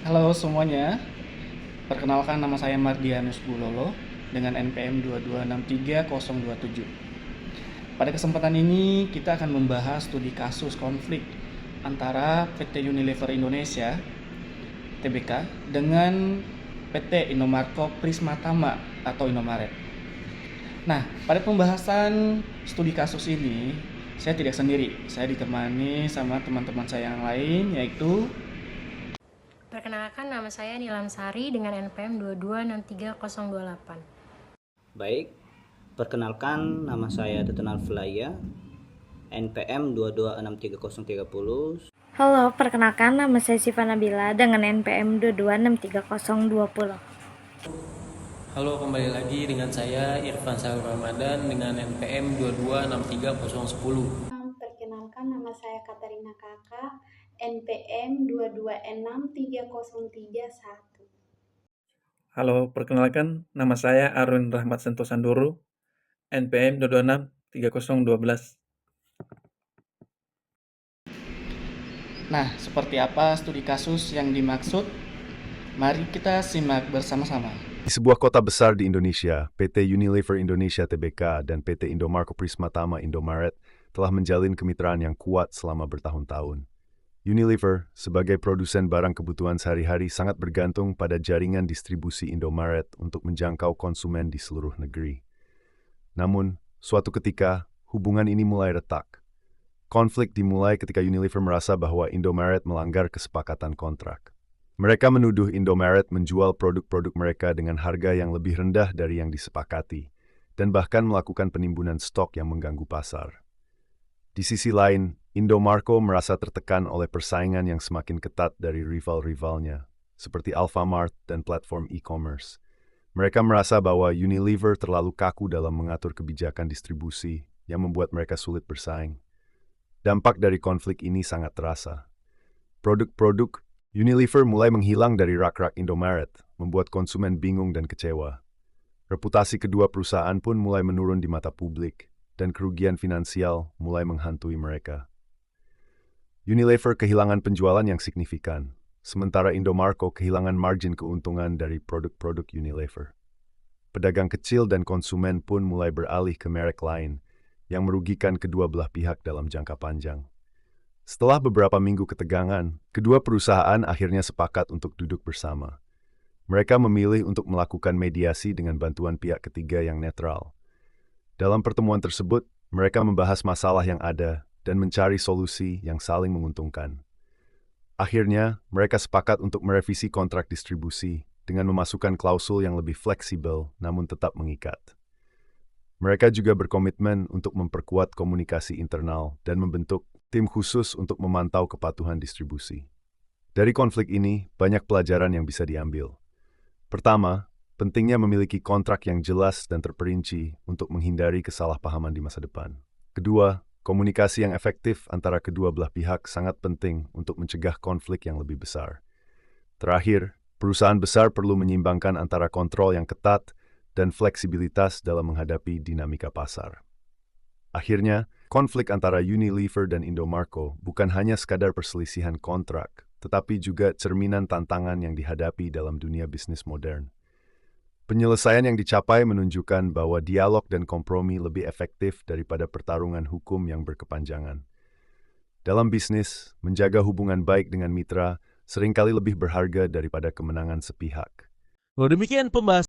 Halo semuanya, perkenalkan nama saya Mardianus Bulolo dengan NPM 2263027. Pada kesempatan ini kita akan membahas studi kasus konflik antara PT Unilever Indonesia (TBK) dengan PT Indomarko Prismatama atau Indomaret. Nah, pada pembahasan studi kasus ini saya tidak sendiri, saya ditemani sama teman-teman saya yang lain yaitu Perkenalkan, nama saya Nilam Sari dengan NPM 2263028. Baik, perkenalkan nama saya Tetenal Fulaya, NPM 2263030. Halo, perkenalkan nama saya Siva Nabila dengan NPM 2263020. Halo, kembali lagi dengan saya Irfan Saur Ramadan dengan NPM 2263010. Perkenalkan, nama saya Katarina Kakak, NPM 2263031. Halo, perkenalkan nama saya Arun Rahmat Sentosandoro, NPM 2263012. Nah, seperti apa studi kasus yang dimaksud? Mari kita simak bersama-sama. Di sebuah kota besar di Indonesia, PT Unilever Indonesia Tbk dan PT Indomarko Prismatama Indomaret telah menjalin kemitraan yang kuat selama bertahun-tahun. Unilever, sebagai produsen barang kebutuhan sehari-hari, sangat bergantung pada jaringan distribusi Indomaret untuk menjangkau konsumen di seluruh negeri. Namun, suatu ketika, hubungan ini mulai retak. Konflik dimulai ketika Unilever merasa bahwa Indomaret melanggar kesepakatan kontrak. Mereka menuduh Indomaret menjual produk-produk mereka dengan harga yang lebih rendah dari yang disepakati, dan bahkan melakukan penimbunan stok yang mengganggu pasar. Di sisi lain, Indomarko merasa tertekan oleh persaingan yang semakin ketat dari rival-rivalnya, seperti Alfamart dan platform e-commerce. Mereka merasa bahwa Unilever terlalu kaku dalam mengatur kebijakan distribusi yang membuat mereka sulit bersaing. Dampak dari konflik ini sangat terasa. Produk-produk Unilever mulai menghilang dari rak-rak Indomaret, membuat konsumen bingung dan kecewa. Reputasi kedua perusahaan pun mulai menurun di mata publik, dan kerugian finansial mulai menghantui mereka. Unilever kehilangan penjualan yang signifikan, sementara Indomarko kehilangan margin keuntungan dari produk-produk Unilever. Pedagang kecil dan konsumen pun mulai beralih ke merek lain, yang merugikan kedua belah pihak dalam jangka panjang. Setelah beberapa minggu ketegangan, kedua perusahaan akhirnya sepakat untuk duduk bersama. Mereka memilih untuk melakukan mediasi dengan bantuan pihak ketiga yang netral. Dalam pertemuan tersebut, mereka membahas masalah yang ada dan mencari solusi yang saling menguntungkan. Akhirnya, mereka sepakat untuk merevisi kontrak distribusi dengan memasukkan klausul yang lebih fleksibel namun tetap mengikat. Mereka juga berkomitmen untuk memperkuat komunikasi internal dan membentuk tim khusus untuk memantau kepatuhan distribusi. Dari konflik ini, banyak pelajaran yang bisa diambil. Pertama, pentingnya memiliki kontrak yang jelas dan terperinci untuk menghindari kesalahpahaman di masa depan. Kedua, komunikasi yang efektif antara kedua belah pihak sangat penting untuk mencegah konflik yang lebih besar. Terakhir, perusahaan besar perlu menyimbangkan antara kontrol yang ketat dan fleksibilitas dalam menghadapi dinamika pasar. Akhirnya, konflik antara Unilever dan Indomarko bukan hanya sekadar perselisihan kontrak, tetapi juga cerminan tantangan yang dihadapi dalam dunia bisnis modern. Penyelesaian yang dicapai menunjukkan bahwa dialog dan kompromi lebih efektif daripada pertarungan hukum yang berkepanjangan. Dalam bisnis, menjaga hubungan baik dengan mitra seringkali lebih berharga daripada kemenangan sepihak. Demikian pembahasan